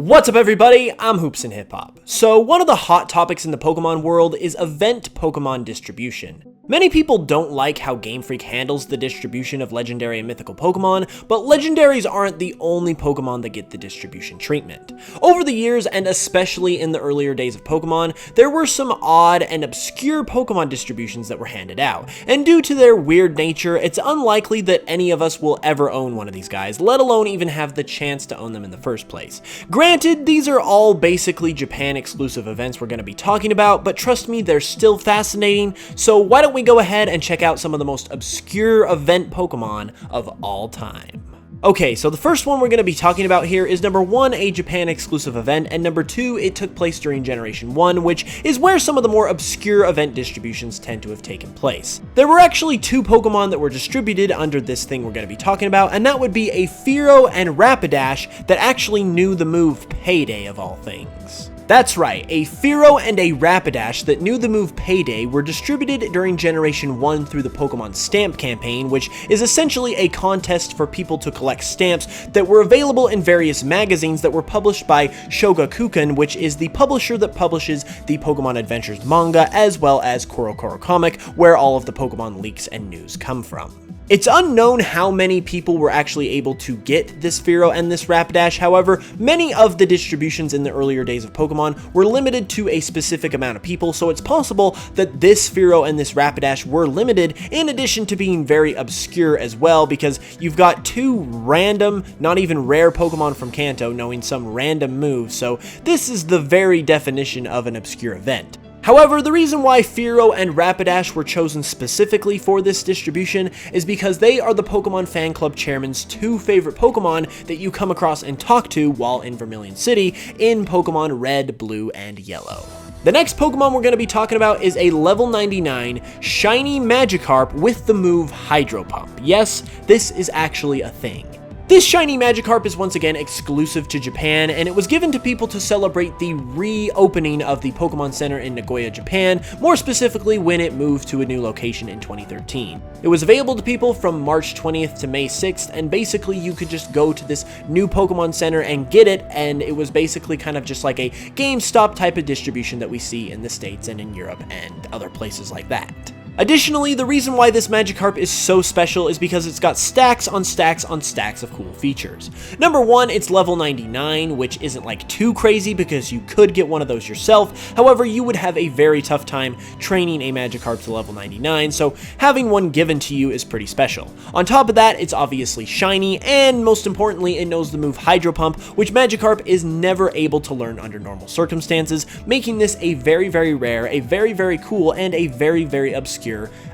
What's up everybody, I'm HoopsandHipHop. So one of the hot topics in the Pokemon world is event Pokemon distribution. Many people don't like how Game Freak handles the distribution of legendary and mythical Pokemon, but legendaries aren't the only Pokemon that get the distribution treatment. Over the years, and especially in the earlier days of Pokemon, there were some odd and obscure Pokemon distributions that were handed out, and due to their weird nature, it's unlikely that any of us will ever own one of these guys, let alone even have the chance to own them in the first place. Granted, these are all basically Japan exclusive events we're going to be talking about, but trust me, they're still fascinating, so why don't we go ahead and check out some of the most obscure event Pokemon of all time. Okay, so the first one we're going to be talking about here is number 1, a Japan exclusive event, and number 2, it took place during Generation 1, which is where some of the more obscure event distributions tend to have taken place. There were actually 2 Pokemon that were distributed under this thing we're going to be talking about, and that would be a Fearow and Rapidash that actually knew the move Payday of all things. That's right, a Fearow and a Rapidash that knew the move Payday were distributed during Generation 1 through the Pokemon Stamp campaign, which is essentially a contest for people to collect stamps that were available in various magazines that were published by Shogakukan, which is the publisher that publishes the Pokemon Adventures manga, as well as Korokoro Comic, where all of the Pokemon leaks and news come from. It's unknown how many people were actually able to get this Fearow and this Rapidash, however, many of the distributions in the earlier days of Pokemon were limited to a specific amount of people, so it's possible that this Fearow and this Rapidash were limited, in addition to being very obscure as well, because you've got 2 random, not even rare Pokemon from Kanto knowing some random moves, so this is the very definition of an obscure event. However, the reason why Fearow and Rapidash were chosen specifically for this distribution is because they are the Pokemon Fan Club Chairman's 2 favorite Pokemon that you come across and talk to while in Vermilion City in Pokemon Red, Blue, and Yellow. The next Pokemon we're going to be talking about is a level 99 shiny Magikarp with the move Hydro Pump. Yes, this is actually a thing. This shiny Magikarp is once again exclusive to Japan, and it was given to people to celebrate the reopening of the Pokemon Center in Nagoya, Japan, more specifically when it moved to a new location in 2013. It was available to people from March 20th to May 6th, and basically you could just go to this new Pokemon Center and get it, and it was basically kind of just like a GameStop type of distribution that we see in the States and in Europe and other places like that. Additionally, the reason why this Magikarp is so special is because it's got stacks on stacks on stacks of cool features. Number 1, it's level 99, which isn't like too crazy because you could get one of those yourself. However, you would have a very tough time training a Magikarp to level 99, so having one given to you is pretty special. On top of that, it's obviously shiny, and most importantly, it knows the move Hydro Pump, which Magikarp is never able to learn under normal circumstances, making this a very, very rare, a very, very cool, and a very, very obscure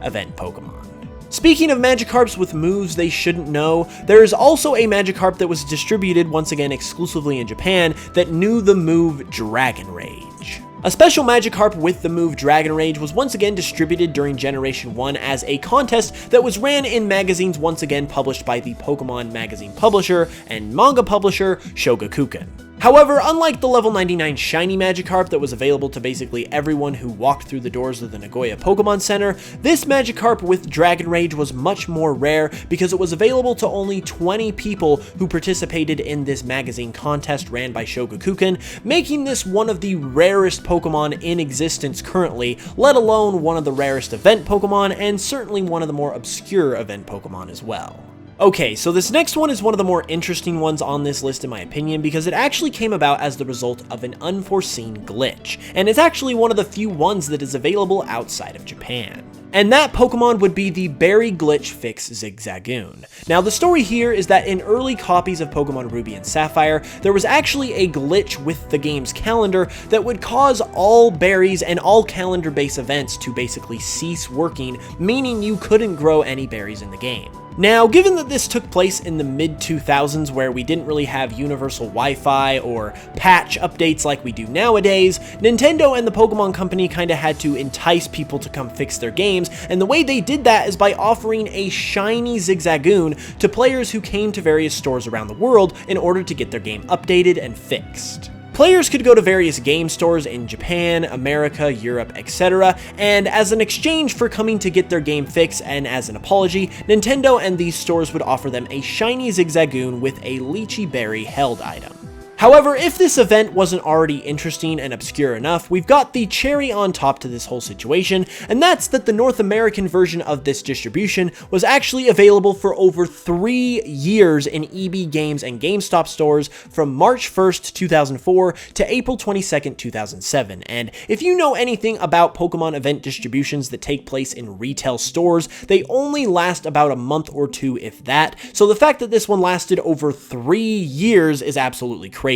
event Pokemon. Speaking of Magikarps with moves they shouldn't know, there is also a Magikarp that was distributed once again exclusively in Japan that knew the move Dragon Rage. A special Magikarp with the move Dragon Rage was once again distributed during Generation 1 as a contest that was ran in magazines once again published by the Pokemon magazine publisher and manga publisher Shogakukan. However, unlike the level 99 shiny Magikarp that was available to basically everyone who walked through the doors of the Nagoya Pokemon Center, this Magikarp with Dragon Rage was much more rare because it was available to only 20 people who participated in this magazine contest ran by Shogakukan, making this one of the rarest Pokemon in existence currently, let alone one of the rarest event Pokemon, and certainly one of the more obscure event Pokemon as well. Okay, so this next one is one of the more interesting ones on this list in my opinion because it actually came about as the result of an unforeseen glitch, and it's actually one of the few ones that is available outside of Japan. And that Pokemon would be the Berry Glitch Fix Zigzagoon. Now the story here is that in early copies of Pokemon Ruby and Sapphire, there was actually a glitch with the game's calendar that would cause all berries and all calendar-based events to basically cease working, meaning you couldn't grow any berries in the game. Now, given that this took place in the mid-2000s where we didn't really have universal Wi-Fi or patch updates like we do nowadays, Nintendo and the Pokemon Company kinda had to entice people to come fix their games, and the way they did that is by offering a shiny Zigzagoon to players who came to various stores around the world in order to get their game updated and fixed. Players could go to various game stores in Japan, America, Europe, etc., and as an exchange for coming to get their game fix and as an apology, Nintendo and these stores would offer them a shiny Zigzagoon with a lychee berry held item. However, if this event wasn't already interesting and obscure enough, we've got the cherry on top to this whole situation, and that's that the North American version of this distribution was actually available for over 3 years in EB Games and GameStop stores from March 1st, 2004 to April 22nd, 2007. And if you know anything about Pokemon event distributions that take place in retail stores, they only last about a month or two, if that. So the fact that this one lasted over 3 years is absolutely crazy.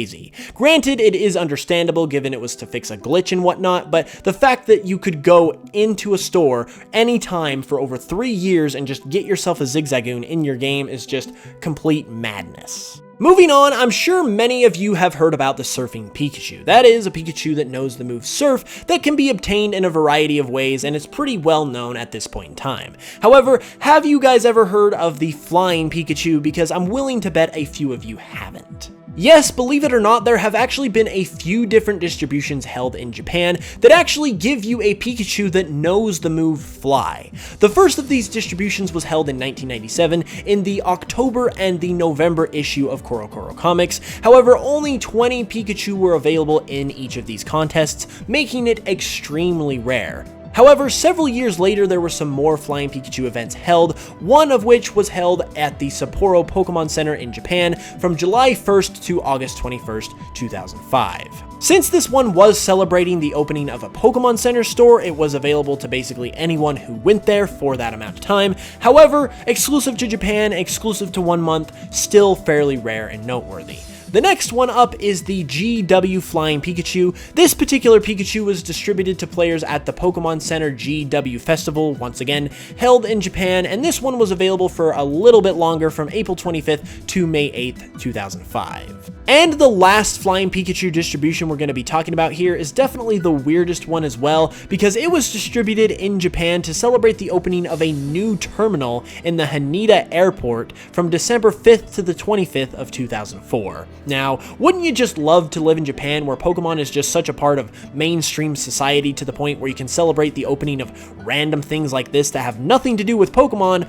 Granted, it is understandable given it was to fix a glitch and whatnot, but the fact that you could go into a store anytime for over 3 years and just get yourself a Zigzagoon in your game is just complete madness. Moving on, I'm sure many of you have heard about the Surfing Pikachu. That is a Pikachu that knows the move Surf that can be obtained in a variety of ways, and it's pretty well known at this point in time. However, have you guys ever heard of the Flying Pikachu? Because I'm willing to bet a few of you haven't. Yes, believe it or not, there have actually been a few different distributions held in Japan that actually give you a Pikachu that knows the move Fly. The first of these distributions was held in 1997 in the October and the November issue of CoroCoro Comics. However, only 20 Pikachu were available in each of these contests, making it extremely rare. However, several years later, there were some more Flying Pikachu events held, one of which was held at the Sapporo Pokemon Center in Japan from July 1st to August 21st, 2005. Since this one was celebrating the opening of a Pokemon Center store, it was available to basically anyone who went there for that amount of time. However, exclusive to Japan, exclusive to 1 month, still fairly rare and noteworthy. The next one up is the GW Flying Pikachu. This particular Pikachu was distributed to players at the Pokemon Center GW Festival, once again, held in Japan, and this one was available for a little bit longer from April 25th to May 8th, 2005. And the last Flying Pikachu distribution we're going to be talking about here is definitely the weirdest one as well, because it was distributed in Japan to celebrate the opening of a new terminal in the Haneda Airport from December 5th to the 25th of 2004. Now, wouldn't you just love to live in Japan where Pokemon is just such a part of mainstream society to the point where you can celebrate the opening of random things like this that have nothing to do with Pokemon?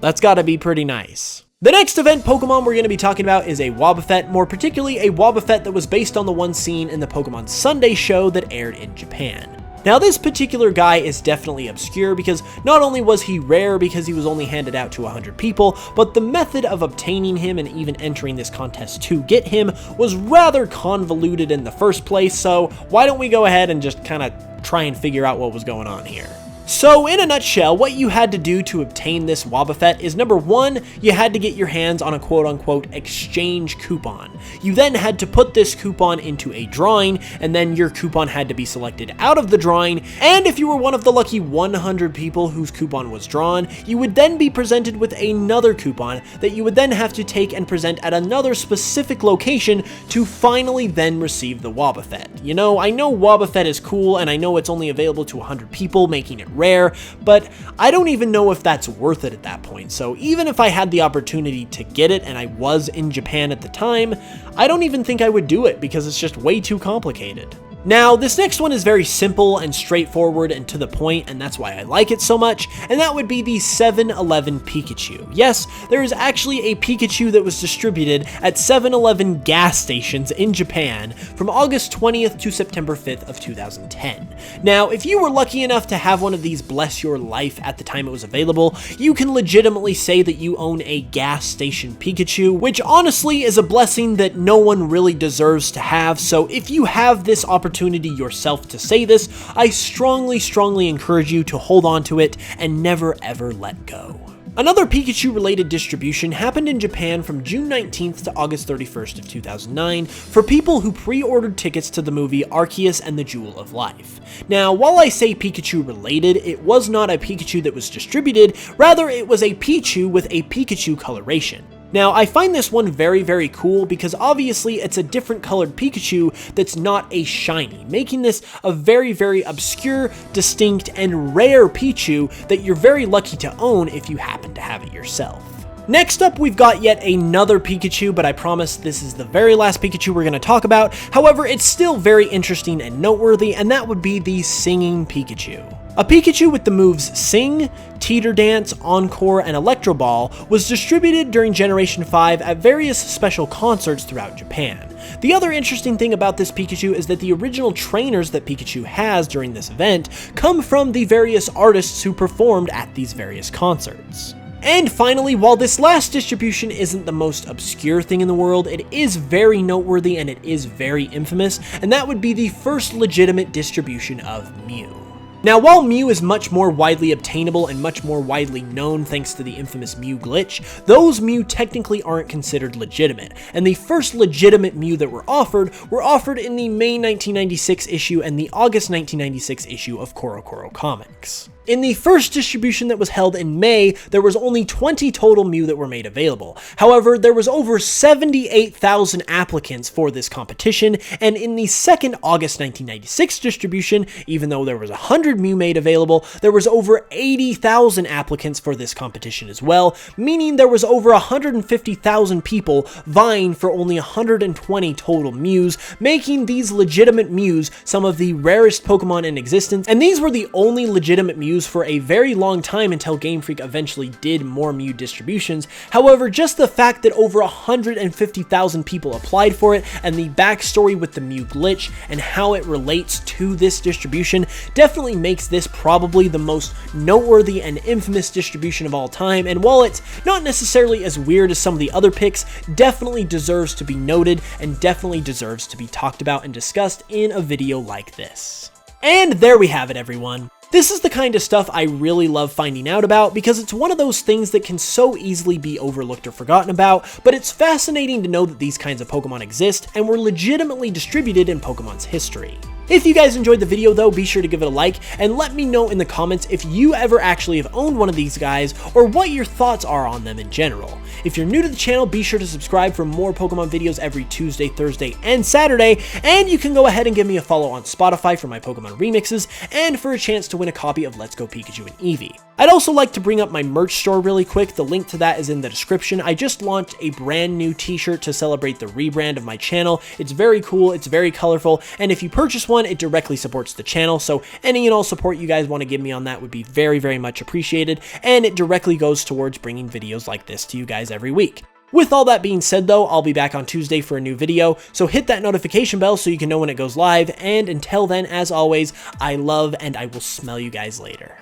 That's gotta be pretty nice. The next event Pokemon we're going to be talking about is a Wobba Fett, more particularly a Wobba Fett that was based on the one seen in the Pokemon Sunday show that aired in Japan. Now, this particular guy is definitely obscure because not only was he rare because he was only handed out to 100 people, but the method of obtaining him and even entering this contest to get him was rather convoluted in the first place, so why don't we go ahead and just kind of try and figure out what was going on here. So, in a nutshell, what you had to do to obtain this Wobba Fett is, number one, you had to get your hands on a quote-unquote exchange coupon. You then had to put this coupon into a drawing, and then your coupon had to be selected out of the drawing, and if you were one of the lucky 100 people whose coupon was drawn, you would then be presented with another coupon that you would then have to take and present at another specific location to finally then receive the Wobba Fett. You know, I know Wobba Fett is cool, and I know it's only available to 100 people, making it rare, but I don't even know if that's worth it at that point. So even if I had the opportunity to get it and I was in Japan at the time, I don't even think I would do it because it's just way too complicated. Now, this next one is very simple and straightforward and to the point, and that's why I like it so much, and that would be the 7-Eleven Pikachu. Yes, there is actually a Pikachu that was distributed at 7-Eleven gas stations in Japan from August 20th to September 5th of 2010. Now, if you were lucky enough to have one of these bless your life at the time it was available, you can legitimately say that you own a gas station Pikachu, which honestly is a blessing that no one really deserves to have, so if you have this opportunity yourself to say this, I strongly encourage you to hold on to it and never ever let go. Another Pikachu-related distribution happened in Japan from June 19th to August 31st of 2009 for people who pre-ordered tickets to the movie Arceus and the Jewel of Life. Now, while I say Pikachu-related, it was not a Pikachu that was distributed, rather it was a Pichu with a Pikachu coloration. Now, I find this one very cool because obviously it's a different colored Pikachu that's not a shiny, making this a very obscure, distinct, and rare Pichu that you're very lucky to own if you happen to have it yourself. Next up, we've got yet another Pikachu, but I promise this is the very last Pikachu we're going to talk about. However, it's still very interesting and noteworthy, and that would be the Singing Pikachu. A Pikachu with the moves Sing, Teeter Dance, Encore, and Electro Ball was distributed during Generation 5 at various special concerts throughout Japan. The other interesting thing about this Pikachu is that the original trainers that Pikachu has during this event come from the various artists who performed at these various concerts. And finally, while this last distribution isn't the most obscure thing in the world, it is very noteworthy and it is very infamous, and that would be the first legitimate distribution of Mew. Now, while Mew is much more widely obtainable and much more widely known thanks to the infamous Mew glitch, those Mew technically aren't considered legitimate, and the first legitimate Mew that were offered in the May 1996 issue and the August 1996 issue of CoroCoro Comics. In the first distribution that was held in May, there was only 20 total Mew that were made available. However, there was over 78,000 applicants for this competition, and in the second August 1996 distribution, even though there was 100 Mew made available, there was over 80,000 applicants for this competition as well, meaning there was over 150,000 people vying for only 120 total Mews, making these legitimate Mews some of the rarest Pokemon in existence, and these were the only legitimate Mews for a very long time until Game Freak eventually did more Mew distributions. However, just the fact that over 150,000 people applied for it, and the backstory with the Mew glitch and how it relates to this distribution definitely makes this probably the most noteworthy and infamous distribution of all time, and while it's not necessarily as weird as some of the other picks, definitely deserves to be noted and definitely deserves to be talked about and discussed in a video like this. And there we have it, everyone. This is the kind of stuff I really love finding out about because it's one of those things that can so easily be overlooked or forgotten about, but it's fascinating to know that these kinds of Pokemon exist and were legitimately distributed in Pokemon's history. If you guys enjoyed the video though, be sure to give it a like and let me know in the comments if you ever actually have owned one of these guys or what your thoughts are on them in general. If you're new to the channel, be sure to subscribe for more Pokemon videos every Tuesday, Thursday, and Saturday, and you can go ahead and give me a follow on Spotify for my Pokemon remixes and for a chance to win a copy of Let's Go Pikachu and Eevee. I'd also like to bring up my merch store really quick. The link to that is in the description. I just launched a brand new t-shirt to celebrate the rebrand of my channel. It's very cool, it's very colorful, and if you purchase one, it directly supports the channel, so any and all support you guys want to give me on that would be very, very much appreciated, and it directly goes towards bringing videos like this to you guys every week. With all that being said though, I'll be back on Tuesday for a new video, so hit that notification bell so you can know when it goes live, and until then, as always, I love and I will smell you guys later.